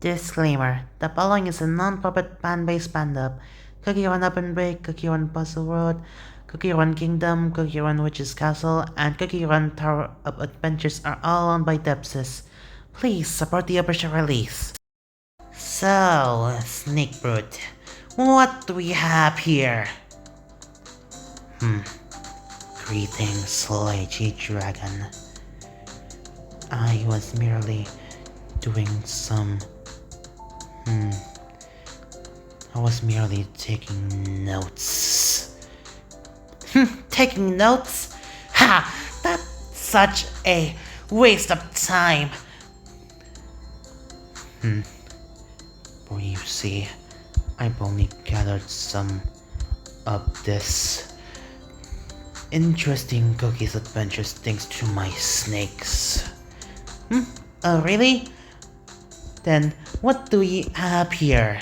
Disclaimer: the following is a non-profit fan-based fandub. Cookie Run Open Break, Cookie Run Puzzle World, Cookie Run Kingdom, Cookie Run Witch's Castle, and Cookie Run Tower of Adventures are all owned by Depsis. Please support the official release. So, Snake Brute, what do we have here? Greetings, Lady Dragon. I was merely doing some... I was merely taking notes. Taking notes? Ha! That's such a waste of time. Well, you see, I've only gathered some of this interesting cookies adventures thanks to my snakes. Oh, really? Then, what do we have here?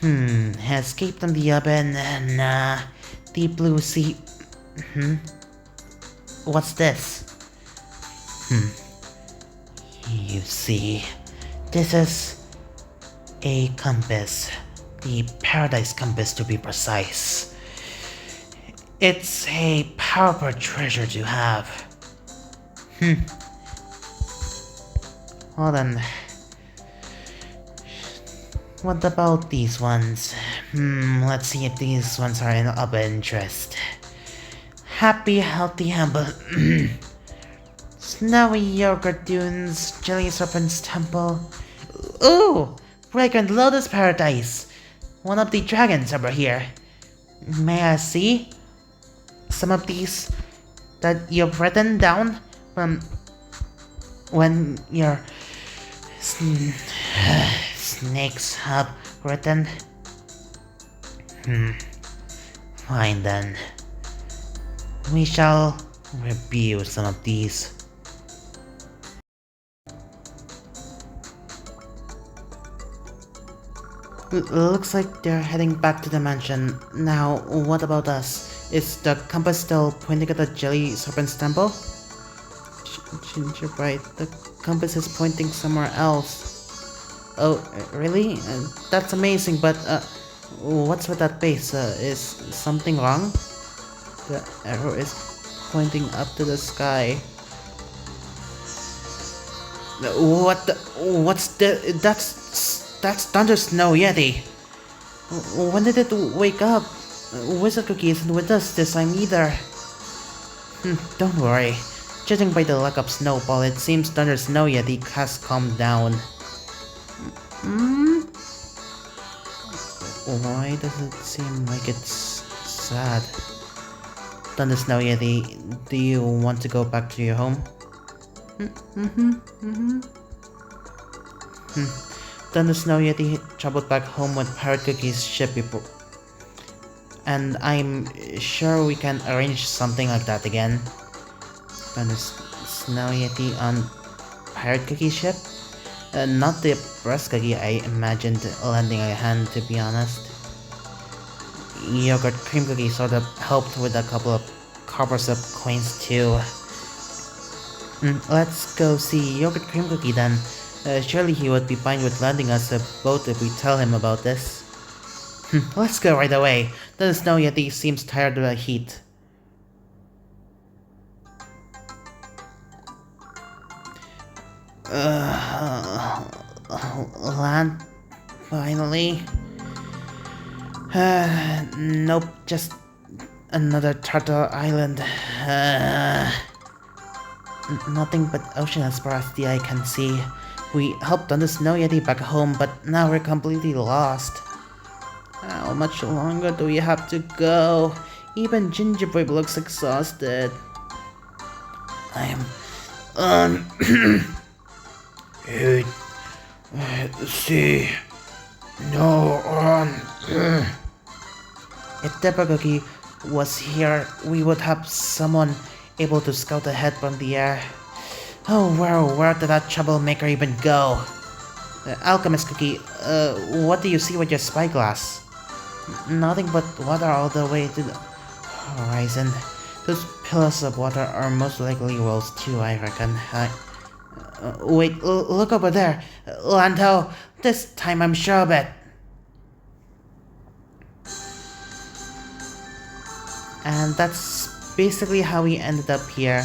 Escape from the oven and, deep blue sea. What's this? You see, this is a compass. The Paradise Compass to be precise. It's a powerful treasure to have. Hold on. What about these ones? Let's see if these ones are of interest. Happy, healthy, humble. Snowy yogurt dunes, jelly serpent's temple. Ooh! Fragrant Lotus Paradise! One of the dragons over here. May I see some of these that you've written down from when your snakes have written? Fine then. We shall review some of these. Looks like they're heading back to the mansion. Now, what about us? Is the compass still pointing at the Jelly Serpent's temple? GingerBrave, the compass is pointing somewhere else. Oh, really? That's amazing, but what's with that base? Is something wrong? The arrow is pointing up to the sky. What the? What's the? That's Thunder Snow Yeti. When did it wake up? Wizard Cookie isn't with us this time either. Don't worry. Judging by the lack of snowfall, it seems Thunder Snow Yeti has calmed down. Why does it seem like it's sad? Thunder Snow Yeti, do you want to go back to your home? Thunder Snow Yeti traveled back home with Pirate Cookie's ship before. And I'm sure we can arrange something like that again. Thunder Snow Yeti on Pirate Cookie's ship? Not the breast cookie I imagined lending a hand, to be honest. Yogurt Cream Cookie sort of helped with a couple of coppers of coins too. Let's go see Yogurt Cream Cookie then. Surely he would be fine with lending us a boat if we tell him about this. Let's go right away. The Snow Yeti seems tired of the heat. Land? Finally? Nope, just another turtle island. Nothing but ocean as far as the eye can see. We helped on the Snow Yeti back home, but now we're completely lost. How much longer do we have to go? Even GingerBrave looks exhausted. See. No, If Depper Cookie was here, we would have someone able to scout ahead from the air. Oh, where did that troublemaker even go? Alchemist Cookie, what do you see with your spyglass? Nothing but water all the way to the horizon. Those pillars of water are most likely worlds too, I reckon. Wait, look over there. Lando, this time I'm sure of it. And that's basically how we ended up here.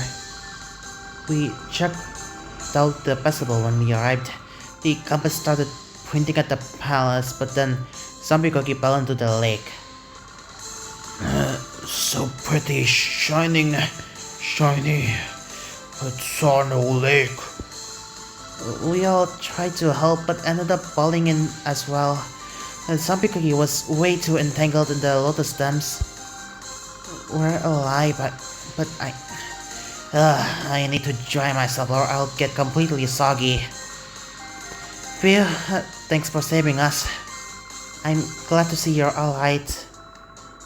We checked out the festival when we arrived. The compass started pointing at the palace, but then Zombie Cookie fell into the lake. So pretty, shiny, but saw no lake. We all tried to help, but ended up falling in as well. Zombie Cookie was way too entangled in the lotus stems. We're alive, but I need to dry myself or I'll get completely soggy. Phew, thanks for saving us. I'm glad to see you're alright.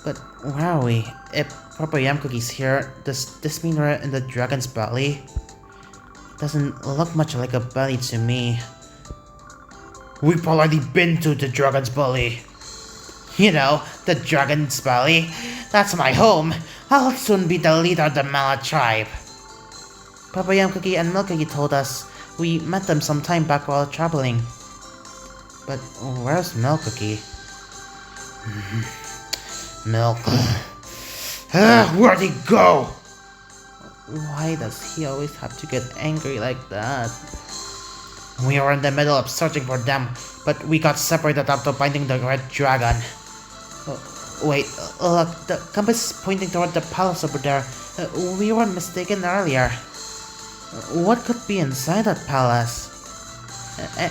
But where are we? If Papa Yam Cookie's here, does this mean we're in the dragon's belly? Doesn't look much like a belly to me. We've already been to the dragon's belly. You know, the dragon's belly. That's my home. I'll soon be the leader of the Mala tribe. Papa Yam Cookie and Milk Cookie told us we met them some time back while traveling. But where's Milk Cookie? Milk. Where'd he go? Why does he always have to get angry like that? We were in the middle of searching for them, but we got separated after finding the red dragon. Wait, look, the compass is pointing toward the palace over there. We were mistaken earlier. What could be inside that palace?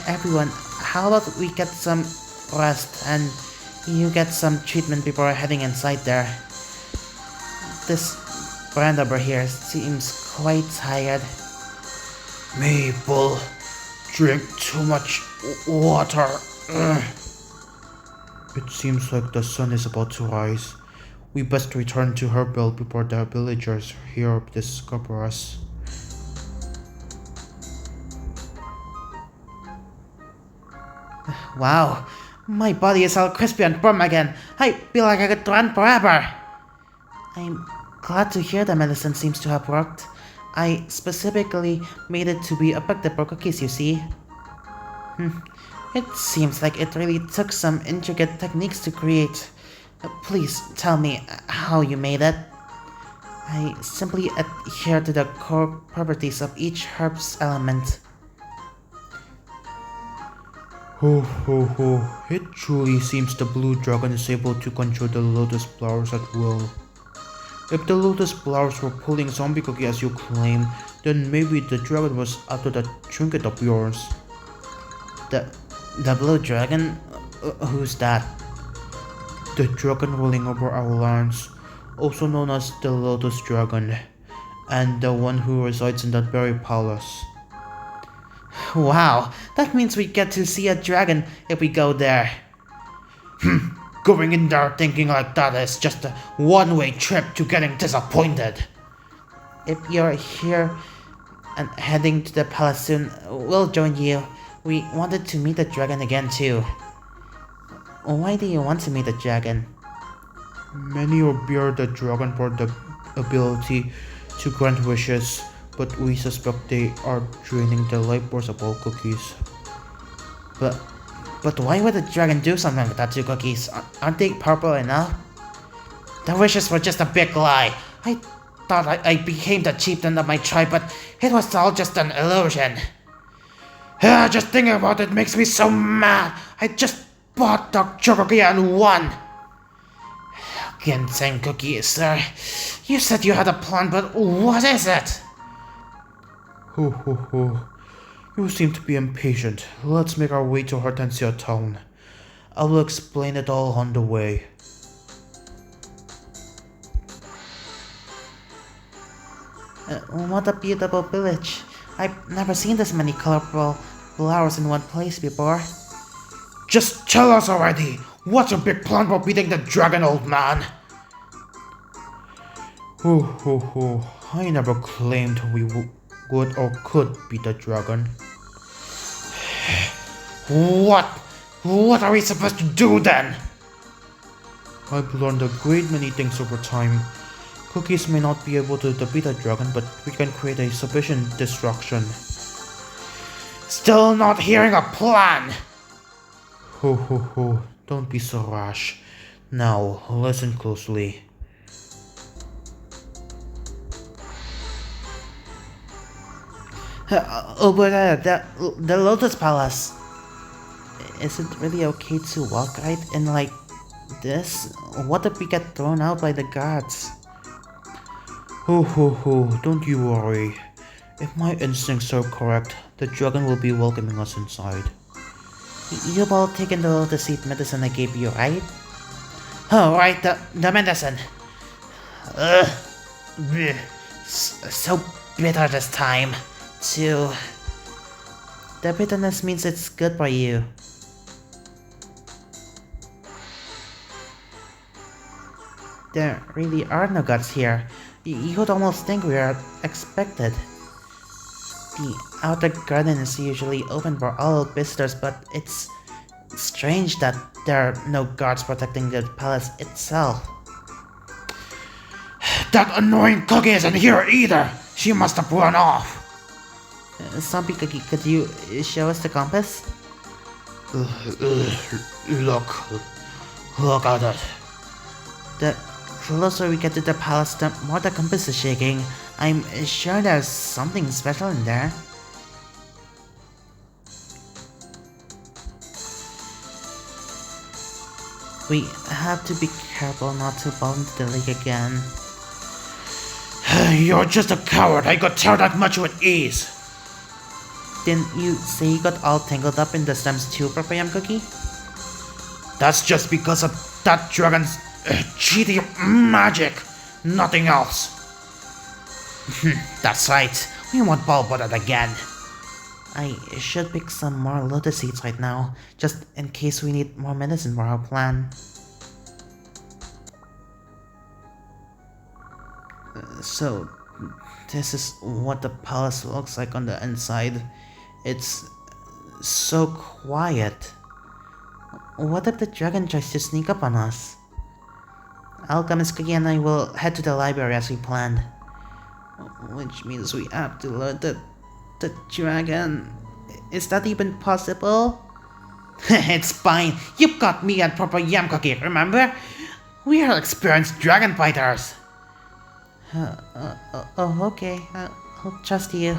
Everyone, how about we get some rest and you get some treatment before heading inside there? This friend over here seems quite tired. Maple, drink too much water. It seems like the sun is about to rise. We best return to Herbal before the villagers here discover us. Wow, my body is all crispy and firm again. I feel like I could run forever. I'm glad to hear the medicine seems to have worked. I specifically made it to be effective for cookies, you see. It seems like it really took some intricate techniques to create. Please tell me how you made it. I simply adhere to the core properties of each herb's element. It truly seems the blue dragon is able to control the lotus flowers at will. If the lotus flowers were pulling Zombie Cookie as you claim, then maybe the dragon was after that trinket of yours. The blue dragon? Who's that? The dragon ruling over our lands, also known as the Lotus Dragon, and the one who resides in that very palace. Wow, that means we get to see a dragon if we go there. Going in there thinking like that is just a one-way trip to getting disappointed. If you're here and heading to the palace soon, we'll join you. We wanted to meet the dragon again too. Why do you want to meet the dragon? Many revere the dragon for the ability to grant wishes, but we suspect they are draining the life force of all cookies. But why would the dragon do something like that to cookies? Aren't they powerful enough? The wishes were just a big lie. I thought I became the chieftain of my tribe, but it was all just an illusion. Just thinking about it makes me so mad. I just bought the cookie and won. Ginseng cookie, sir. You said you had a plan, but what is it? You seem to be impatient. Let's make our way to Hortensia Town. I will explain it all on the way. What a beautiful village. I've never seen this many colorful flowers in one place before. Just tell us already! What's your big plan for beating the dragon, old man? I never claimed we would or could beat the dragon. What are we supposed to do then? I've learned a great many things over time. Cookies may not be able to defeat a dragon, but we can create a sufficient distraction. Still not hearing a plan! Ho ho ho, don't be so rash. Now, listen closely. Over there, the Lotus Palace. Is it really okay to walk right in like this? What if we get thrown out by the guards? Ho ho ho, don't you worry. If my instincts are correct, the dragon will be welcoming us inside. You've all taken the Lotus Seed medicine I gave you, right? Oh, right, the medicine. Ugh. Blech. So bitter this time, too. The bitterness means it's good for you. There really are no gods here. You'd almost think we are expected. The outer garden is usually open for all visitors, but it's strange that there are no guards protecting the palace itself. That annoying cookie isn't here either! She must have run off! Zombie Cookie, could you show us the compass? Look at it. The closer we get to the palace, the more the compass is shaking. I'm sure there's something special in there. We have to be careful not to fall into the lake again. You're just a coward. I could tell that much with ease. Didn't you say you got all tangled up in the stems too, Papayam Cookie? That's just because of that dragon's cheating magic. Nothing else. That's right. We won't fall for that again. I should pick some more lotus seeds right now, just in case we need more medicine for our plan. So, this is what the palace looks like on the inside. It's so quiet. What if the dragon tries to sneak up on us? Alchemist Cookie and I will head to the library as we planned. Which means we have to learn the dragon. Is that even possible? It's fine. You've got me and Papa Yam Cookie, remember? We are experienced dragon fighters. Okay. I'll trust you.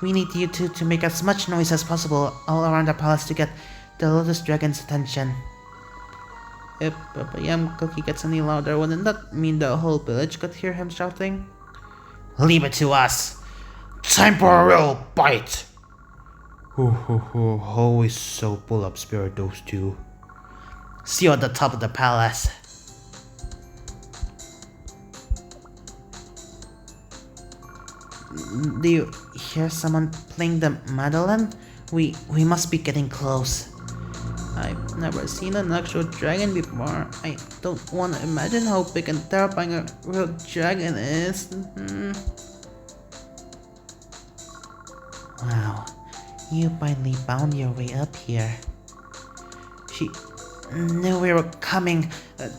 We need you two to make as much noise as possible all around the palace to get the Lotus Dragon's attention. If Papa Yam Cookie gets any louder, wouldn't that mean the whole village could hear him shouting? Leave it to us. Time for a real bite. Always so full of spirit, those two. See you at the top of the palace. Do you hear someone playing the mandolin? We must be getting close. I've never seen an actual dragon before. I don't want to imagine how big and terrifying a real dragon is. Wow, you finally found your way up here. She knew we were coming.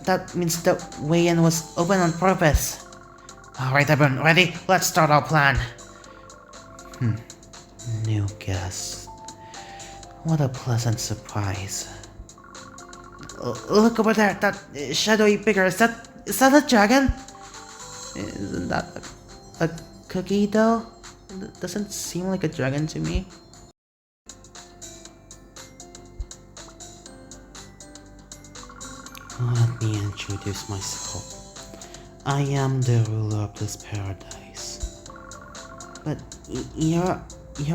That means the way in was open on purpose. Alright everyone, ready? Let's start our plan. New guest. What a pleasant surprise. Look over there, that shadowy figure. Is that a dragon? Isn't that a cookie though? It doesn't seem like a dragon to me. Let me introduce myself. I am the ruler of this paradise. But you're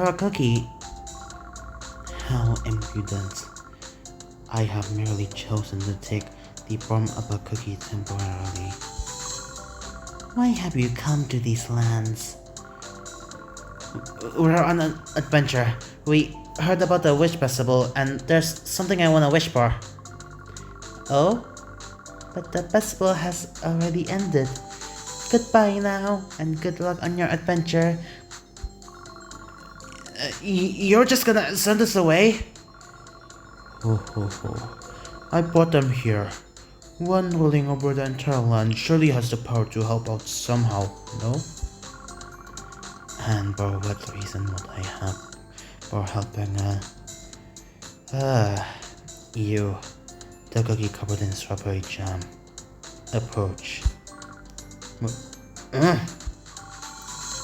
a cookie. How impudent. I have merely chosen to take the form of a cookie temporarily. Why have you come to these lands? We're on an adventure. We heard about the wish festival and there's something I want to wish for. Oh? But the festival has already ended. Goodbye now, and good luck on your adventure. You're just gonna send us away? I brought them here. One ruling over the entire land surely has the power to help out somehow, no? And for what reason would I have for helping, you, the cookie covered in strawberry jam. Approach.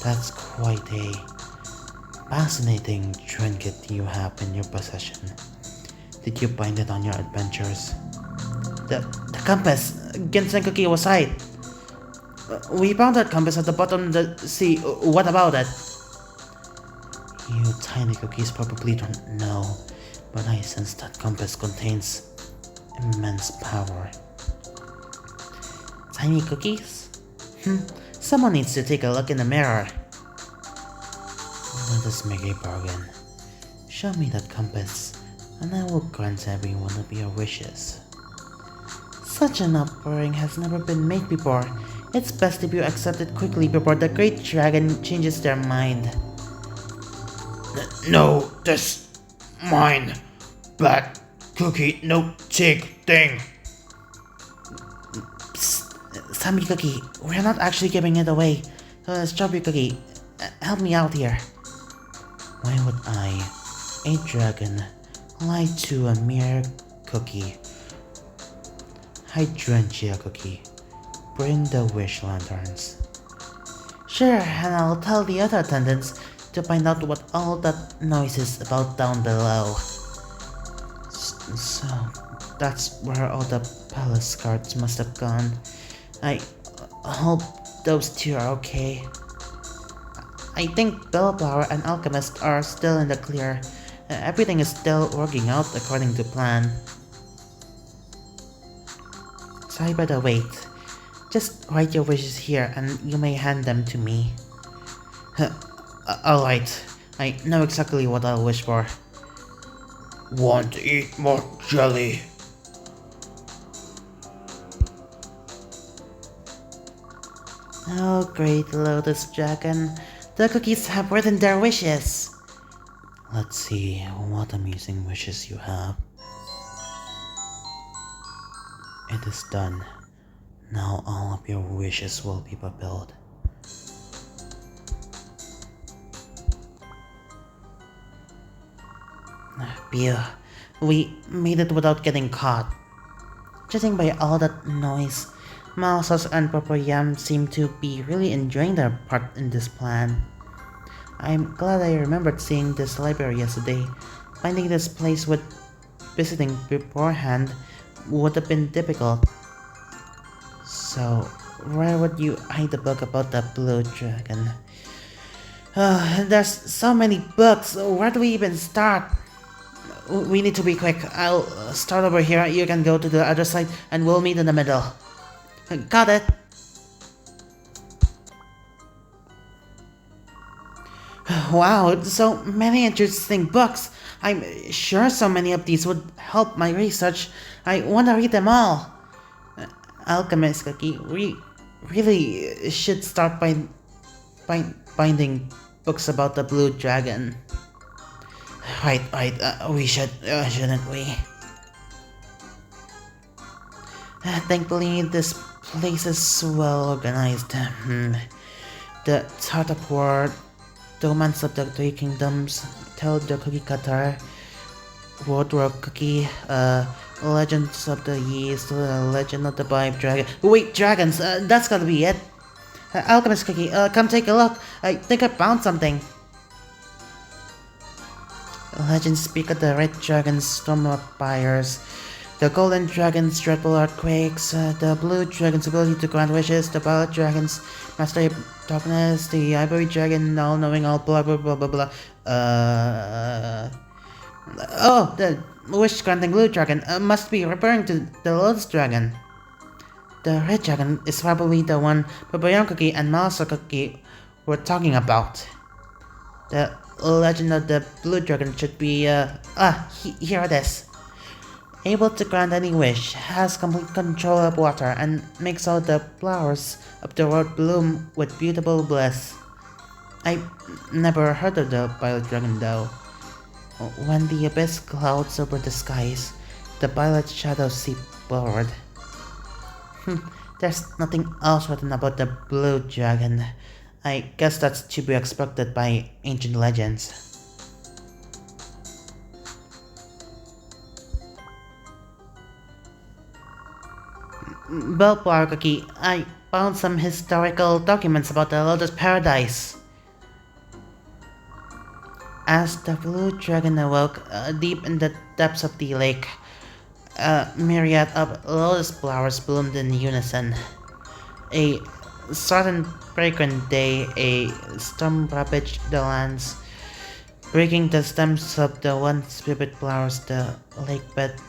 That's quite a fascinating trinket you have in your possession. Did you find it on your adventures? The compass! Ginseng Cookie was right. We found that compass at the bottom of the sea. What about it? You tiny cookies probably don't know, but I sense that compass contains immense power. Tiny cookies? Someone needs to take a look in the mirror. Let us make a bargain. Show me that compass, and I will grant every one of your wishes. Such an offering has never been made before. It's best if you accept it quickly before the great dragon changes their mind. No, that's mine. Bad cookie, no take thing. Sammy Cookie, we're not actually giving it away. Strawberry Cookie, help me out here. Why would I, a dragon, lie to a mere cookie? Hydrangea Cookie, bring the wish lanterns. Sure, and I'll tell the other attendants to find out what all that noise is about down below. So, that's where all the palace guards must have gone. I hope those two are okay. I think Bellflower and Alchemist are still in the clear. Everything is still working out according to plan. Sorry about the wait. Just write your wishes here and you may hand them to me. Alright, I know exactly what I'll wish for. want to eat more jelly. Oh, great Lotus Dragon. The cookies have written their wishes. Let's see what amusing wishes you have. It is done. Now all of your wishes will be fulfilled. Phew, we made it without getting caught. Judging by all that noise, Mouses and Purple Yam seem to be really enjoying their part in this plan. I'm glad I remembered seeing this library yesterday. Finding this place with visiting beforehand would have been difficult. So, where would you hide the book about the blue dragon? There's so many books, where do we even start? We need to be quick. I'll start over here, you can go to the other side, and we'll meet in the middle. Got it! Wow, so many interesting books. I'm sure so many of these would help my research. I want to read them all. Alchemist Cookie, we really should start by finding books about the blue dragon. Right, we should, shouldn't we? Thankfully, this place is well organized. The Heart of War, Romance of the Three Kingdoms, Tell the Cookie Cutter, World War Cookie, Legends of the East, Legend of the Five Dragon. Wait, dragons! That's gotta be it! Alchemist Cookie, come take a look! I think I found something! Legends speak of the red dragon's storm of fires, the golden dragon's dreadful earthquakes, the blue dragon's ability to grant wishes, the violet dragon's mastery of darkness, the ivory dragon all-knowing all blah blah blah blah blah. Oh, the wish-granting blue dragon must be referring to the Lotus dragon. The red dragon is probably the one Papayam Cookie and Malsa Cookie were talking about. The legend of the blue dragon should be, here it is. Able to grant any wish, has complete control of water, and makes all the flowers of the world bloom with beautiful bliss. I've never heard of the violet dragon though. When the abyss clouds over the skies, the violet shadows seep forward. There's nothing else written about the blue dragon. I guess that's to be expected by ancient legends. Bellflower Cookie, I found some historical documents about the Lotus Paradise. As the blue dragon awoke deep in the depths of the lake, a myriad of lotus flowers bloomed in unison. A sudden fragrant day, a storm ravaged the lands, breaking the stems of the once vivid flowers, the lake bed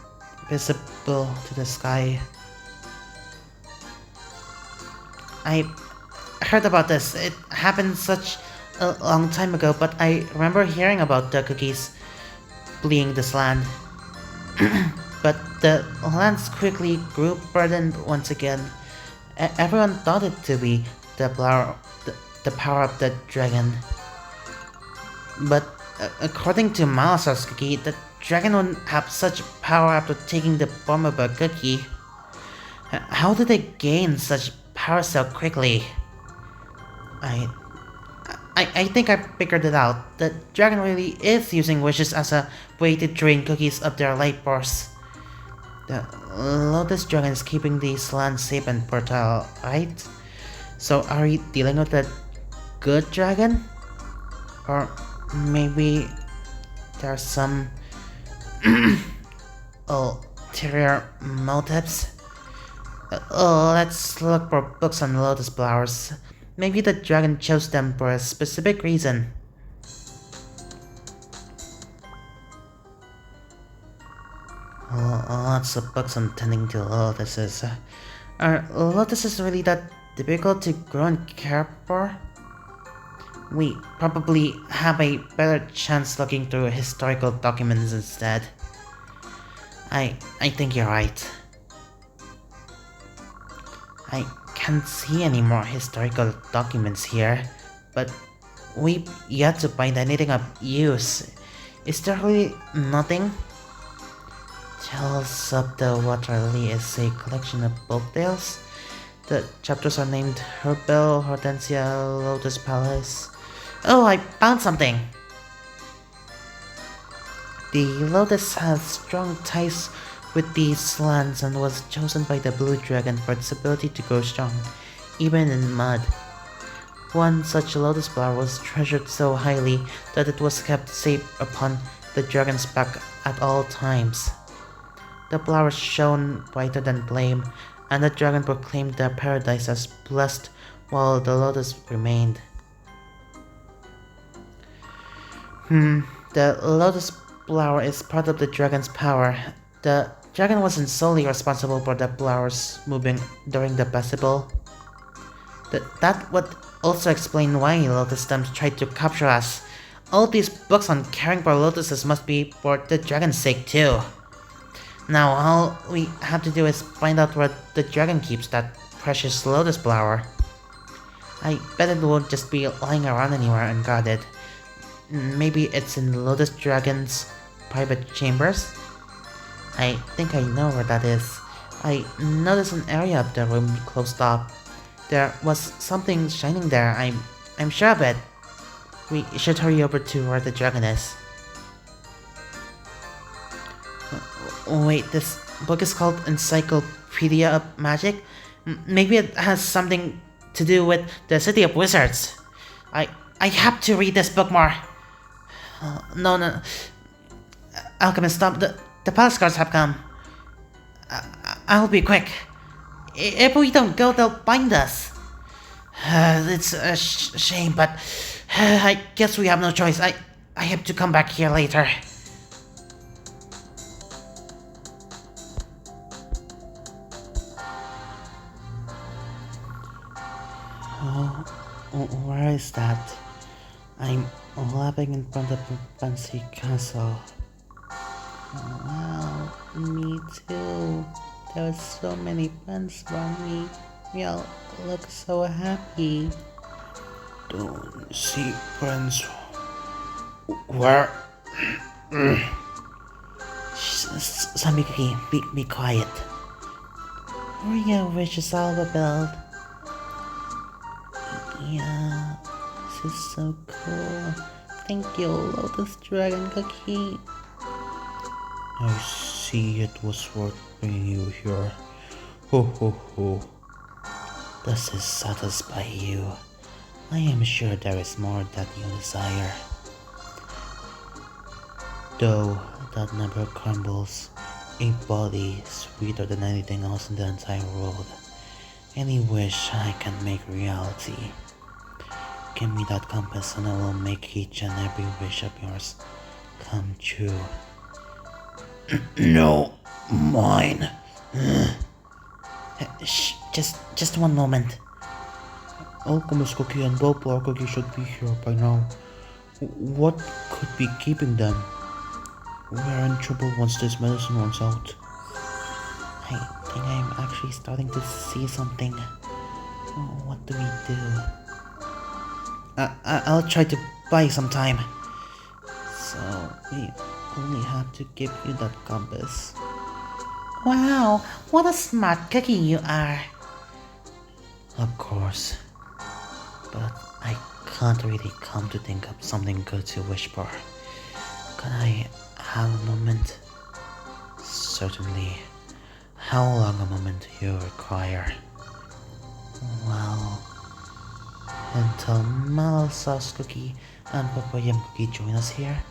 visible to the sky. I heard about this. It happened such a long time ago, but I remember hearing about the cookies fleeing this land. But the lands quickly grew burdened once again. Everyone thought it to be the power of the dragon. But according to Malasar's cookie, the dragon wouldn't have such power after taking the form of a cookie. How did they gain such power so quickly? I think I figured it out. The dragon really is using wishes as a way to drain cookies of their life force. The Lotus dragon is keeping these lands safe and fertile, right? So are we dealing with a good dragon? Or maybe there's some ulterior motives? Let's look for books on lotus flowers. Maybe the dragon chose them for a specific reason. Lots of books on tending to lotuses. Are lotuses really that difficult to grow and care for? We probably have a better chance looking through historical documents instead. I think you're right. I can't see any more historical documents here, but we've yet to find anything of use. Is there really nothing? Tales of the Water Lily is a collection of folk tales. The chapters are named Herbel, Hortensia, Lotus Palace. Oh, I found something! The Lotus has strong ties with these lands and was chosen by the Blue Dragon for its ability to grow strong, even in mud. One such lotus flower was treasured so highly that it was kept safe upon the dragon's back at all times. The flower shone brighter than flame, and the dragon proclaimed the paradise as blessed while the lotus remained. The lotus flower is part of the dragon's power. The dragon wasn't solely responsible for the flowers moving during the festival. That would also explain why lotus stems tried to capture us. All these books on caring for lotuses must be for the dragon's sake too. Now all we have to do is find out where the dragon keeps that precious lotus flower. I bet it won't just be lying around anywhere unguarded. Maybe it's in the Lotus Dragon's private chambers? I think I know where that is. I noticed an area of the room closed off. There was something shining there, I'm sure of it. We should hurry over to where the dragon is. Wait, this book is called Encyclopedia of Magic? Maybe it has something to do with the City of Wizards. I have to read this book more. No. Alchemist, stop. The palace guards have come. I'll be quick. If we don't go, they'll find us. It's a shame, but I guess we have no choice. I have to come back here later. Where is that? I'm laughing in front of a fancy castle. Wow, me too. There's so many friends around me. We all look so happy. Don't see friends. Where? Samiki, be quiet. Where your wishes all rebelled? Yeah, this is so cool. Thank you, Lotus Dragon Cookie. I see it was worth bringing you here. Ho ho ho. Does this satisfy you? I am sure there is more that you desire. Though that never crumbles, a body sweeter than anything else in the entire world. Any wish I can make reality. Give me that compass and I will make each and every wish of yours come true. No, mine. Shh, just one moment. Alchemist Cookie and Bellflower Cookie should be here by now. What could be keeping them? We are in trouble once this medicine runs out. I think I'm actually starting to see something. What do we do? I'll try to buy some time. So we only have to give you that compass. Wow, what a smart cookie you are. Of course. But I can't really come to think of something good to wish for. Can I have a moment? Certainly. How long a moment do you require? Well, until Mallow Sauce Cookie and Papayam Cookie join us here?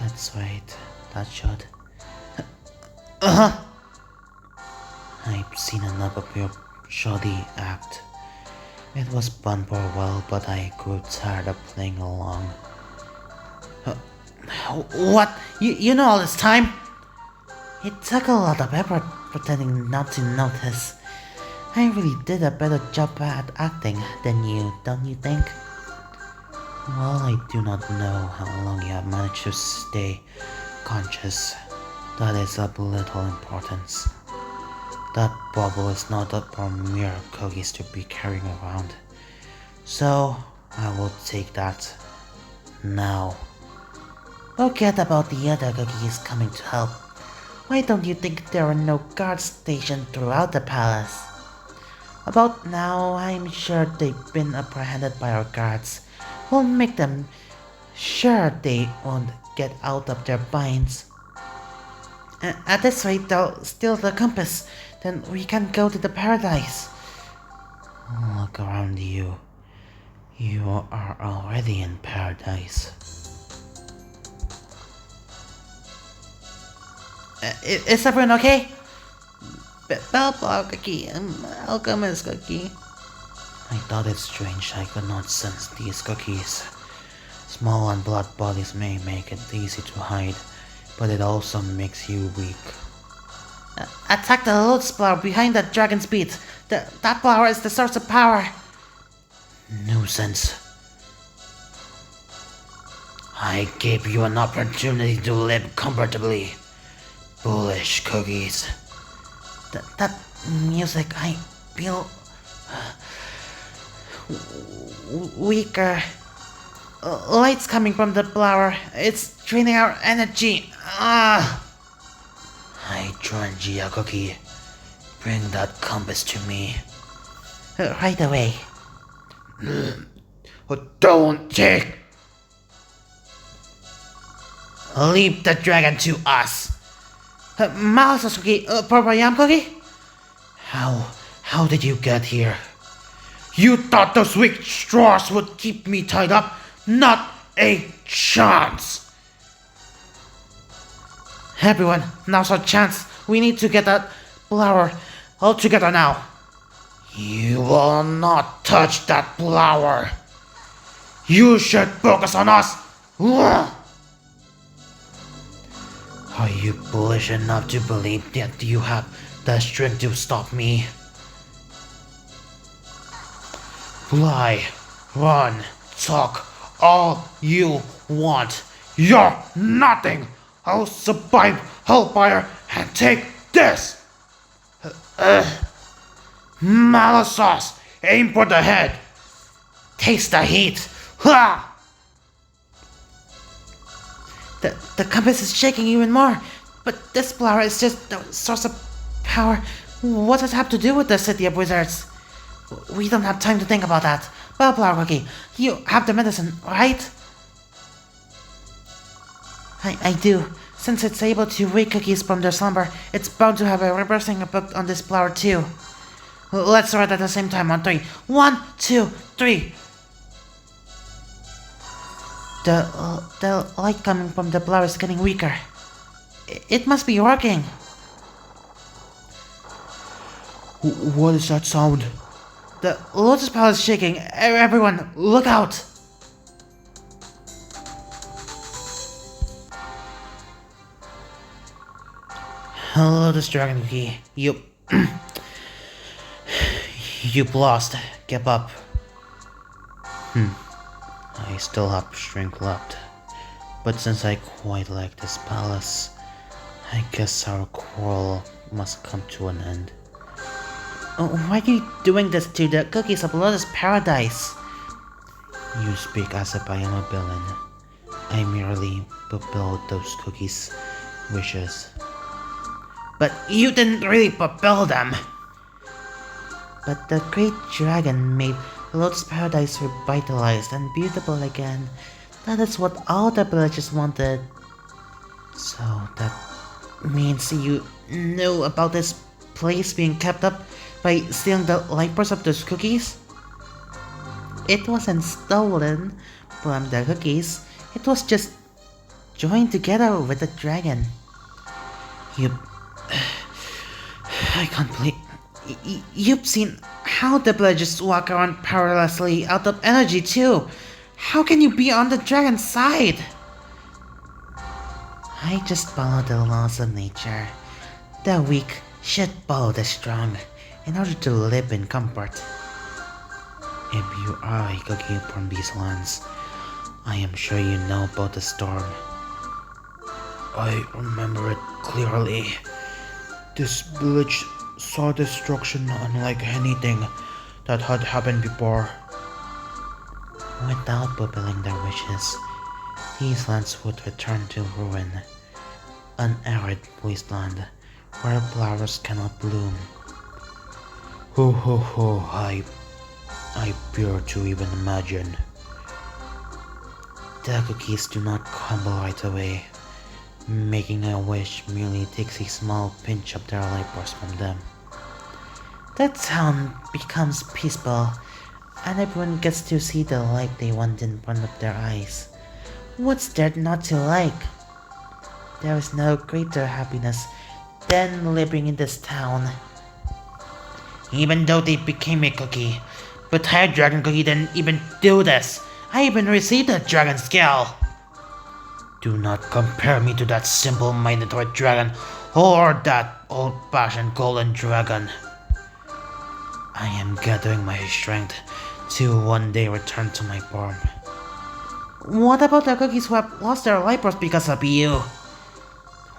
That's right, that should. I've seen enough of your shoddy act. It was fun for a while, but I grew tired of playing along. What? You know all this time? It took a lot of effort pretending not to notice. I really did a better job at acting than you, don't you think? Well, I do not know how long you have managed to stay conscious. That is of little importance. That bubble is not up for mere cookies to be carrying around. So, I will take that now. Forget about the other cookies coming to help. Why don't you think there are no guards stationed throughout the palace? About now, I'm sure they've been apprehended by our guards. We'll make them sure they won't get out of their binds. At this rate, they'll steal the compass. Then we can go to the paradise. Look around you. You are already in paradise. Is everyone okay? Bellflower Cookie, Alchemist Cookie. I thought it strange I could not sense these cookies. Small and blood bodies may make it easy to hide, but it also makes you weak. Attack the Lotus flower behind that dragon's beat. That flower is the source of power. Nuisance. I gave you an opportunity to live comfortably. Foolish cookies. That music, I feel weaker. Light's coming from the flower. It's draining our energy. Hydrangea Cookie, bring that compass to me. Right away. Don't take. Leave the dragon to us. Mouse Cookie, Papayam Cookie? How did you get here? You thought those weak straws would keep me tied up? Not a chance! Everyone, now's our chance. We need to get that flower all together now. You will not touch that flower. You should focus on us. Are you foolish enough to believe that you have the strength to stop me? Fly, run, talk, all you want. You're nothing. I'll survive Hellfire and take this. Mallow sauce, aim for the head. Taste the heat. Ha! The compass is shaking even more. But this flower is just the source of power. What does it have to do with the City of Wizards? We don't have time to think about that. Bellflower Cookie, you have the medicine, right? I do. Since it's able to wake cookies from their slumber, it's bound to have a reversing effect on this flower too. Let's throw it at the same time on 3. 1, 2, 3. The light coming from the flower is getting weaker. It must be working. What is that sound? The Lotus Palace is shaking. Everyone, look out! Lotus Dragon Cookie, you... You've lost. Give up. I still have strength left. But since I quite like this palace, I guess our quarrel must come to an end. Why are you doing this to the cookies of Lotus Paradise? You speak as if I am a villain. I merely fulfilled those cookies' wishes. But you didn't really fulfill them. But the great dragon made Lotus Paradise revitalized and beautiful again. That is what all the villagers wanted. So that means you know about this place being kept up by stealing the life force of those cookies? It wasn't stolen from the cookies. It was just joined together with the dragon. I can't believe... You've seen how the villagers walk around powerlessly out of energy too. How can you be on the dragon's side? I just follow the laws of nature. The weak should follow the strong in order to live in comfort. If you are a cookie from these lands, I am sure you know about the storm. I remember it clearly. This village saw destruction unlike anything that had happened before. Without fulfilling their wishes, these lands would return to ruin. An arid wasteland where flowers cannot bloom. I fear to even imagine. The cookies do not crumble right away. Making a wish merely takes a small pinch of their life force from them. The town becomes peaceful, and everyone gets to see the life they want in front of their eyes. What's there not to like? There is no greater happiness than living in this town. Even though they became a cookie, but High Dragon Cookie didn't even do this. I even received a dragon scale. Do not compare me to that simple-minded red dragon or that old-fashioned golden dragon. I am gathering my strength to one day return to my form. What about the cookies who have lost their life force because of you?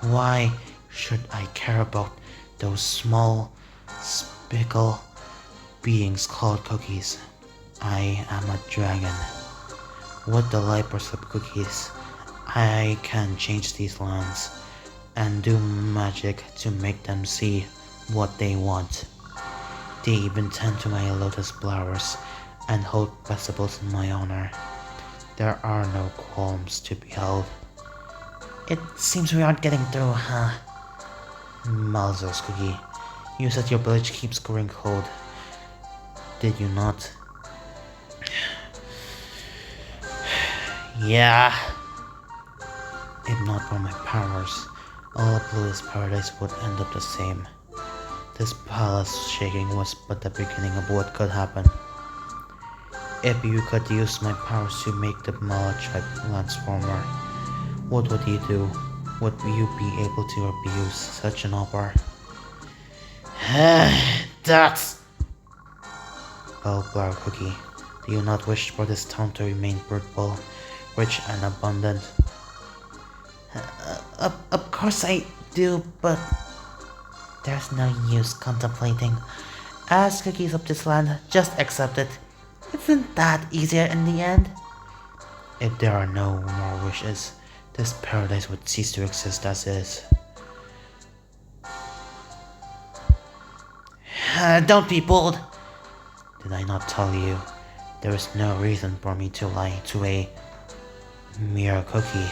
Why should I care about those small, fickle beings called cookies? I am a dragon. With the life force of cookies, I can change these lands and do magic to make them see what they want. They even tend to my lotus flowers and hold festivals in my honor. There are no qualms to be held. It seems we aren't getting through, huh? Malzos, Cookie, you said your village keeps growing cold. Did you not? Yeah. If not for my powers, all of Lotus Paradise would end up the same. This palace shaking was but the beginning of what could happen. If you could use my powers to make the Malachite transformer, what would you do? Would you be able to refuse such an offer? That's... Well, Flower Cookie, do you not wish for this town to remain fruitful, rich and abundant? Of course I do, but there's no use contemplating. As cookies of this land, just accept it. Isn't that easier in the end? If there are no more wishes, this paradise would cease to exist as is. Don't be bold. Did I not tell you? There is no reason for me to lie to a mere cookie.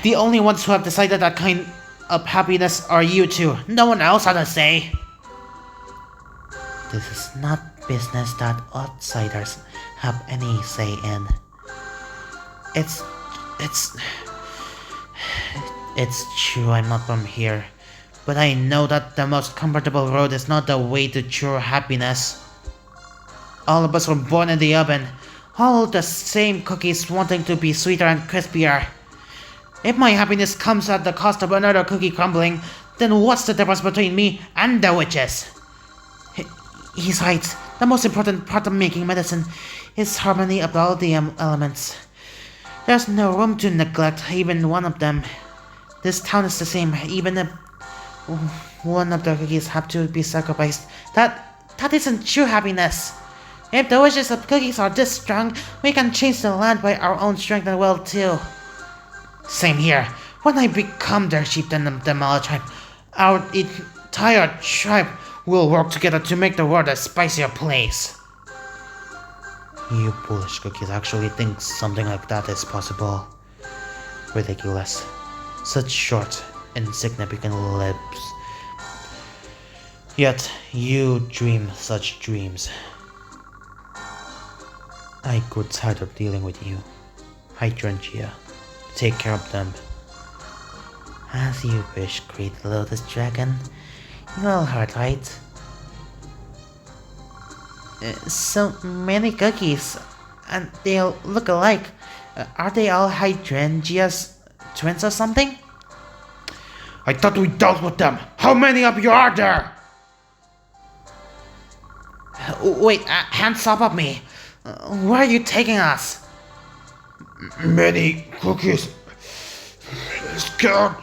The only ones who have decided that kind of happiness are you two. No one else had a say. This is not business that outsiders have any say in. It's true I'm not from here, but I know that the most comfortable road is not the way to true happiness. All of us were born in the oven, all the same cookies wanting to be sweeter and crispier. If my happiness comes at the cost of another cookie crumbling, then what's the difference between me and the witches? He's right. The most important part of making medicine is harmony of all the elements. There's no room to neglect even one of them. This town is the same, even if one of the cookies have to be sacrificed. That isn't true happiness. If the wishes of cookies are this strong, we can change the land by our own strength and will too. Same here. When I become their chieftain of the Mala tribe, our entire tribe will work together to make the world a spicier place. You foolish cookies actually think something like that is possible. Ridiculous. Such short, insignificant lives. Yet, you dream such dreams. I grew tired of dealing with you. Hydrangea. Take care of them. As you wish, great Lotus Dragon. You all heard, right? So many cookies, and they all look alike. Are they all Hydrangea's twins or something? I thought we dealt with them. How many of you are there? Wait, hands off of me. Where are you taking us? Many cookies. Scared.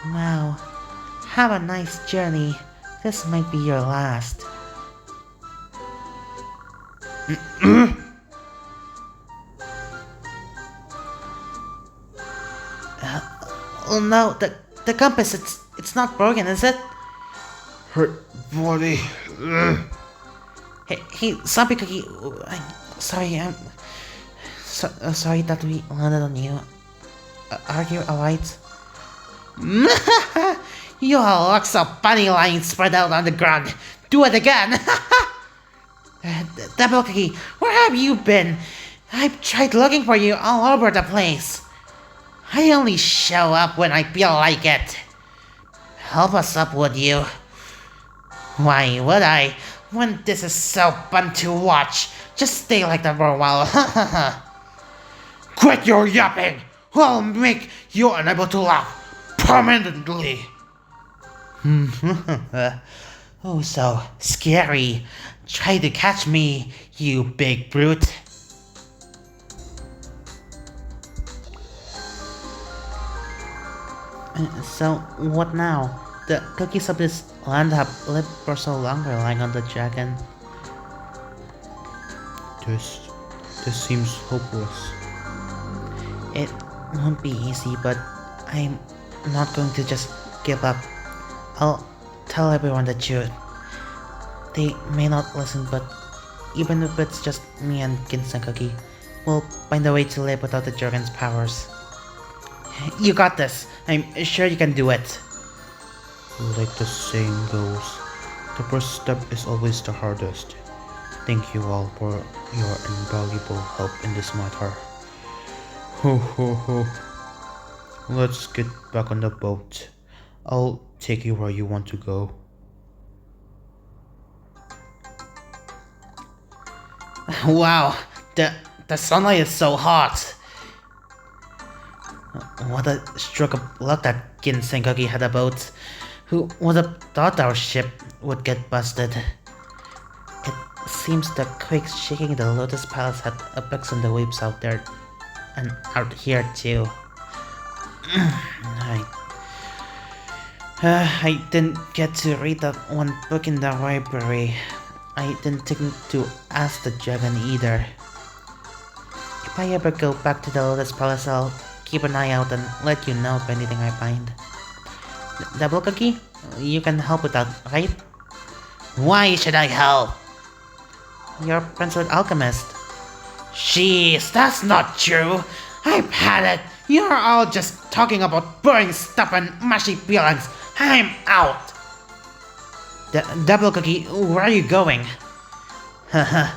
Wow. Have a nice journey. This might be your last. Oh no, the compass, it's not broken, is it? Her body. Hey, Zombie Cookie, I'm sorry that we landed on you. Are you alright? You all look so funny lying spread out on the ground. Do it again! Double Cookie, where have you been? I've tried looking for you all over the place. I only show up when I feel like it. Help us up, would you? Why would I? When this is so fun to watch. Just stay like that for a while. Quit your yapping! I'll make you unable to laugh permanently. Oh, so scary. Try to catch me, you big brute. So, what now? The cookies of this land have lived for so long relying on the dragon. This seems hopeless. It won't be easy, but I'm not going to just give up. I'll tell everyone the truth. They may not listen, but even if it's just me and Ginseng Cookie, we'll find a way to live without the dragon's powers. You got this. I'm sure you can do it. Like the saying goes, the first step is always the hardest. Thank you all for your invaluable help in this matter. Ho ho ho. Let's get back on the boat. I'll take you where you want to go. Wow, the sunlight is so hot. What a stroke of luck that Ginseng Cookie had a boat. Who would have thought our ship would get busted? It seems the quakes shaking the Lotus Palace had effects on the waves out there and out here too. I didn't get to read that one book in the library. I didn't think to ask the dragon either. If I ever go back to the Lotus Palace, I'll keep an eye out and let you know if anything I find. Double Cookie, you can help with that, right? Why should I help? You're friends with Alchemist. Jeez, that's not true. I've had it! You're all just talking about boring stuff and mushy feelings. I'm out! Double Cookie, where are you going? Haha,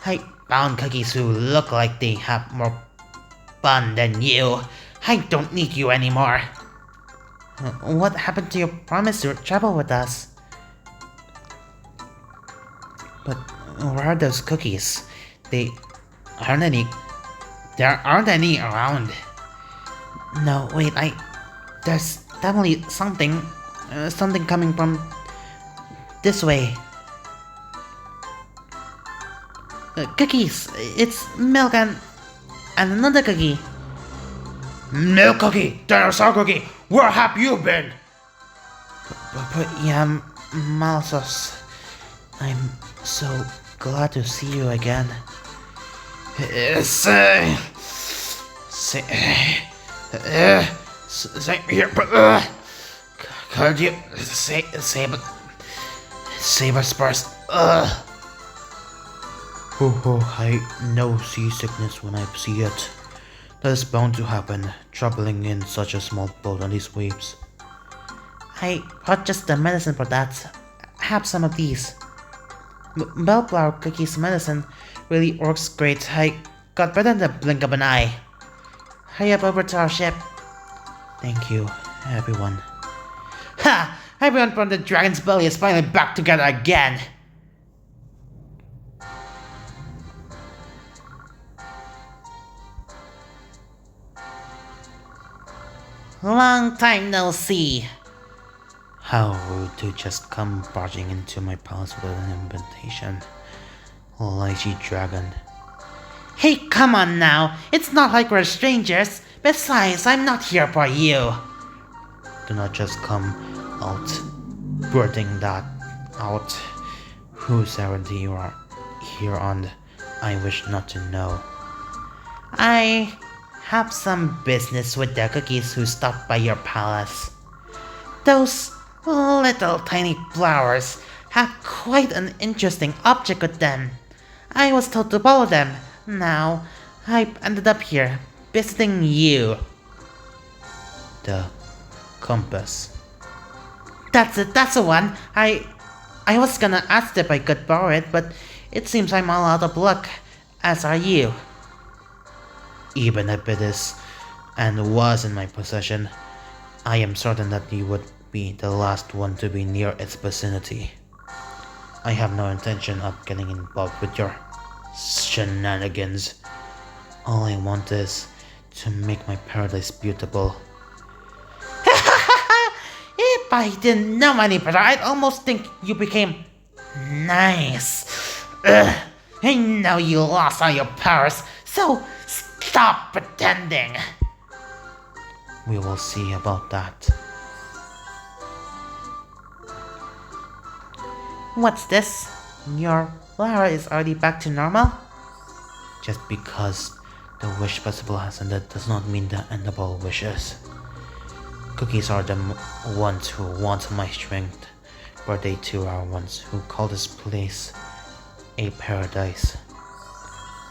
I found cookies who look like they have more fun than you. I don't need you anymore. What happened to your promise to travel with us? But where are those cookies? There aren't any around. No, wait, there's definitely something coming from this way. Cookies, it's milk and another cookie. Milk cookie, dinosaur cookie, where have you been? But yeah, Malsos, I'm so glad to see you again. Same here, but could you save us first? I know seasickness when I see it. That is bound to happen, traveling in such a small boat on these waves. I brought just the medicine for that. Have some of these. Bellflower Cookie's medicine really works great. I got better in the blink of an eye. Hurry up over to our ship. Thank you, everyone. Ha! Everyone from the dragon's belly is finally back together again! Long time no see. How rude to just come barging into my palace without an invitation. Lychee dragon. Hey, come on now. It's not like we're strangers. Besides, I'm not here for you. Do not just come out blurting that out. Whose errand you are here on, I wish not to know. I have some business with the cookies who stopped by your palace. Those little tiny flowers have quite an interesting object with them. I was told to follow them. Now, I ended up here, visiting you. The compass. That's it, that's the one. I was gonna ask if I could borrow it, but it seems I'm all out of luck, as are you. Even if it is, and was in my possession, I am certain that you would be the last one to be near its vicinity. I have no intention of getting involved with your shenanigans. All I want is to make my paradise beautiful. If I didn't know any better, I'd almost think you became nice. I know you lost all your powers, so stop pretending. We will see about that. What's this? Your flower is already back to normal? Just because the wish festival has ended does not mean the end of all wishes. Cookies are the ones who want my strength, but they too are ones who call this place a paradise.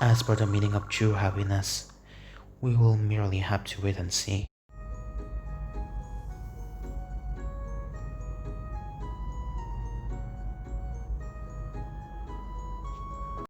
As for the meaning of true happiness, we will merely have to wait and see.